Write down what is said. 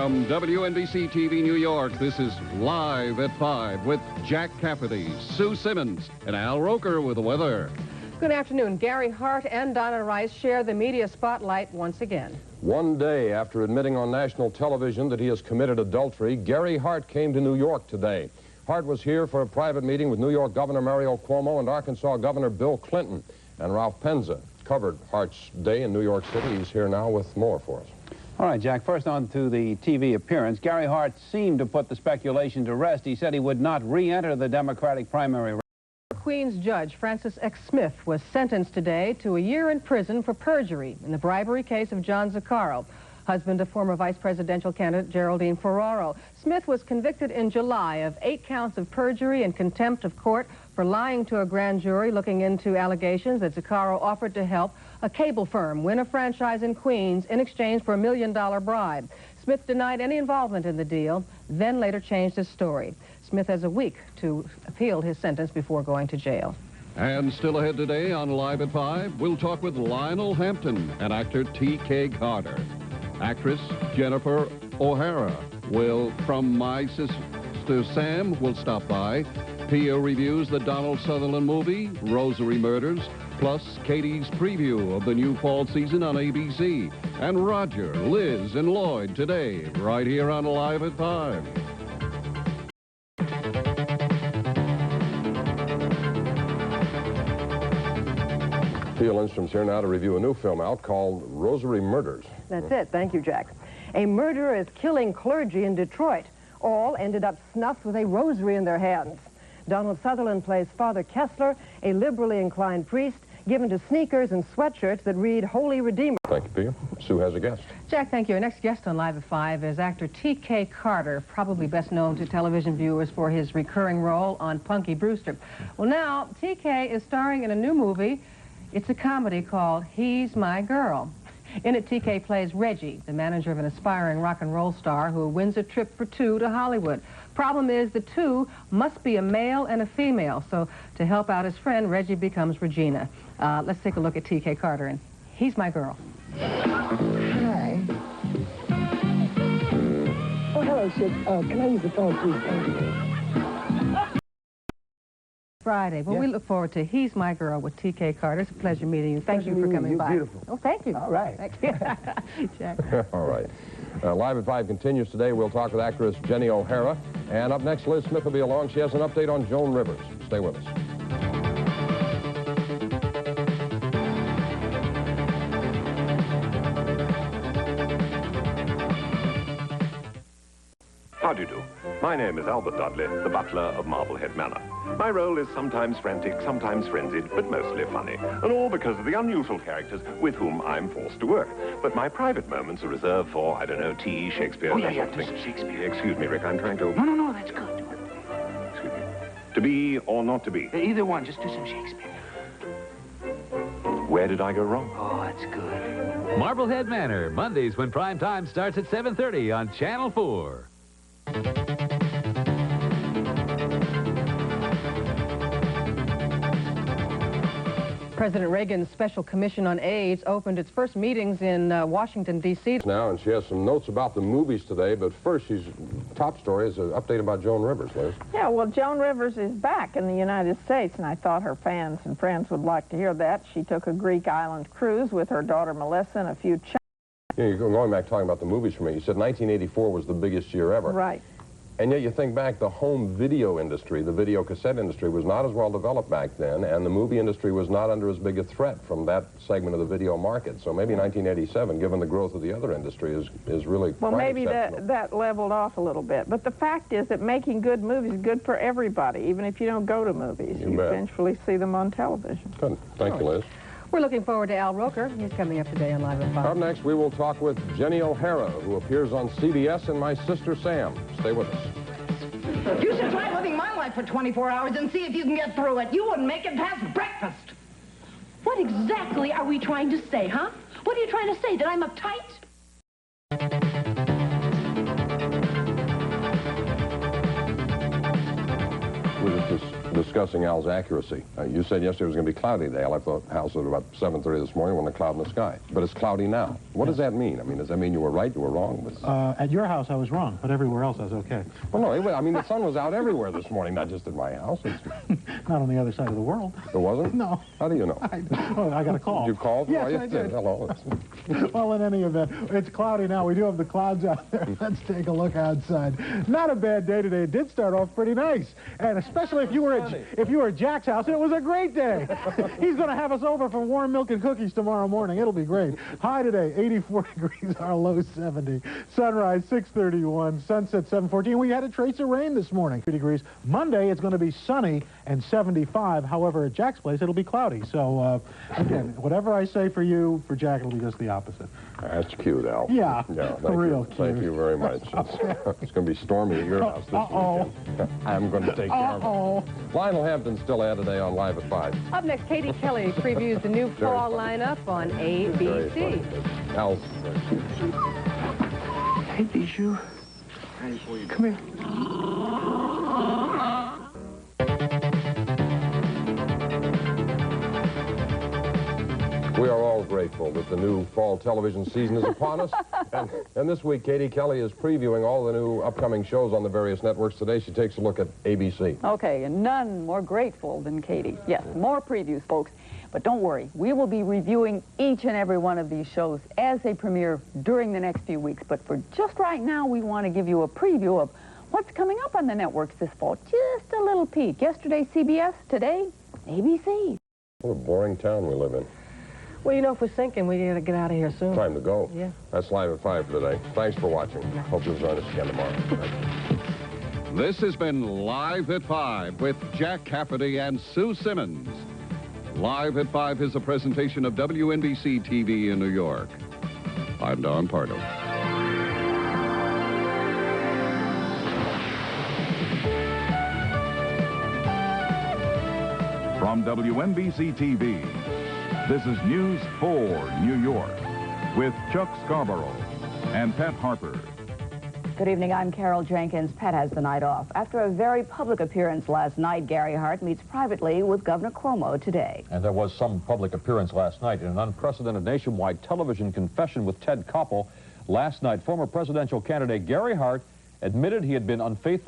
From WNBC TV New York, this is Live at 5 with Jack Cafferty, Sue Simmons, and Al Roker with the weather. Good afternoon. Gary Hart and Donna Rice share the media spotlight once again. One day after admitting on national television that he has committed adultery, Gary Hart came to New York today. Hart was here for a private meeting with New York Governor Mario Cuomo and Arkansas Governor Bill Clinton. And Ralph Penza covered Hart's day in New York City. He's here now with more for us. All right, Jack, first on to the TV appearance. Gary Hart seemed to put the speculation to rest. He said he would not re-enter the Democratic primary. Queens Judge Francis X. Smith was sentenced today to a year in prison for perjury in the bribery case of John Zaccaro, husband of former vice presidential candidate Geraldine Ferraro. Smith was convicted in July of 8 counts of perjury and contempt of court for lying to a grand jury looking into allegations that Zaccaro offered to help a cable firm win a franchise in Queens in exchange for a $1 million bribe. Smith denied any involvement in the deal, then later changed his story. Smith has a week to appeal his sentence before going to jail. And still ahead today on Live at 5, we'll talk with Lionel Hampton and actor T.K. Carter. Actress Jennifer O'Hara will, from My Sister Sam, will stop by. Pia reviews the Donald Sutherland movie, Rosary Murders, plus Katie's preview of the new fall season on ABC. And Roger, Liz, and Lloyd today, right here on Live at 5. Pia Lindstrom's here now to review a new film out called Rosary Murders. That's it. Thank you, Jack. A murderer is killing clergy in Detroit. All ended up snuffed with a rosary in their hands. Donald Sutherland plays Father Kessler, a liberally inclined priest, given to sneakers and sweatshirts that read Holy Redeemer. Thank you, Pia. Sue has a guest. Jack, thank you. Our next guest on Live at 5 is actor T.K. Carter, probably best known to television viewers for his recurring role on Punky Brewster. Well, now, T.K. is starring in a new movie. It's a comedy called He's My Girl. In it, T.K. plays Reggie, the manager of an aspiring rock and roll star who wins a trip for 2 to Hollywood. Problem is, the 2 must be a male and a female, so to help out his friend, Reggie becomes Regina. Let's take a look at T.K. Carter and He's My Girl. Hi. Oh, hello, Sid. Can I use the phone, please? Thank you. Friday. Well, we look forward to He's My Girl with T.K. Carter. It's a pleasure meeting you. Thank you for coming by. Beautiful. Oh, thank you. All right. Thank you. Jack. All right. Live at 5 continues today. We'll talk with actress Jenny O'Hara. And up next, Liz Smith will be along. She has an update on Joan Rivers. Stay with us. How do you do? My name is Albert Dudley, the butler of Marblehead Manor. My role is sometimes frantic, sometimes frenzied, but mostly funny. And all because of the unusual characters with whom I'm forced to work. But my private moments are reserved for, I don't know, tea, Shakespeare, Oh, that yeah, sort of thing. Shakespeare. Excuse me, Rick, I'm trying to... No, that's good. Excuse me. To be or not to be? Either one, just do some Shakespeare. Where did I go wrong? Oh, that's good. Marblehead Manor, Mondays when prime time starts at 7:30 on Channel 4. President Reagan's Special Commission on AIDS opened its first meetings in Washington, D.C. Now, and she has some notes about the movies today, but first, top story is an update about Joan Rivers, Liz. Yeah, well, Joan Rivers is back in the United States, and I thought her fans and friends would like to hear that. She took a Greek island cruise with her daughter Melissa and a few You know, you're going back talking about the movies for me. You said 1984 was the biggest year ever. Right. And yet you think back, the home video industry, the video cassette industry, was not as well developed back then, and the movie industry was not under as big a threat from that segment of the video market. So maybe 1987, given the growth of the other industry, is really well, quite maybe exceptional. that leveled off a little bit. But the fact is that making good movies is good for everybody, even if you don't go to movies. You bet. eventually see them on television. Good. Thank you, Liz. We're looking forward to Al Roker. He's coming up today on Live at 5. Up next, we will talk with Jenny O'Hara, who appears on CBS in My Sister Sam. Stay with us. You should try living my life for 24 hours and see if you can get through it. You wouldn't make it past breakfast. What exactly are we trying to say, huh? What are you trying to say, that I'm uptight? With this discussing Al's accuracy. You said yesterday it was going to be cloudy today. I left the house at about 7:30 this morning when a cloud in the sky. But it's cloudy now. What does that mean? I mean, does that mean you were right, you were wrong? At your house, I was wrong, but everywhere else, I was okay. Well, no, I mean, the sun was out everywhere this morning, not just at my house. Not on the other side of the world. It wasn't? No. How do you know? I got a call. You called? Yes, oh, I did. Hello. Well, in any event, it's cloudy now. We do have the clouds out there. Let's take a look outside. Not a bad day today. It did start off pretty nice, and especially if you were at Jack's house, it was a great day. He's going to have us over for warm milk and cookies tomorrow morning. It'll be great. High today, 84 degrees. Our low 70. Sunrise 6:31. Sunset 7:14. We had a trace of rain this morning. 3 degrees. Monday it's going to be sunny and 75. However, at Jack's place it'll be cloudy. So again, whatever I say for you, for Jack it'll be just the opposite. That's cute, Al. Yeah, real cute. Thank you very much. It's going to be stormy at your house this weekend. I'm going to take care of it. Lionel Hampton's still ahead today on Live at 5. Up next, Katie Kelly previews the new fall lineup on ABC. Al. Hey, Bijou. Come here. We are all grateful that the new fall television season is upon us. And this week, Katie Kelly is previewing all the new upcoming shows on the various networks. Today, she takes a look at ABC. Okay, and none more grateful than Katie. Yes, more previews, folks. But don't worry, we will be reviewing each and every one of these shows as they premiere during the next few weeks. But for just right now, we want to give you a preview of what's coming up on the networks this fall. Just a little peek. Yesterday, CBS. Today, ABC. What a boring town we live in. Well, you know, if we're sinking, we got to get out of here soon. Time to go. Yeah. That's Live at 5 for today. Thanks for watching. Hope you'll join us again tomorrow. This has been Live at 5 with Jack Cafferty and Sue Simmons. Live at 5 is a presentation of WNBC TV in New York. I'm Don Pardo. From WNBC TV, this is News 4 New York with Chuck Scarborough and Pat Harper. Good evening, I'm Carol Jenkins. Pat has the night off. After a very public appearance last night, Gary Hart meets privately with Governor Cuomo today. And there was some public appearance last night in an unprecedented nationwide television confession with Ted Koppel. Last night, former presidential candidate Gary Hart admitted he had been unfaithful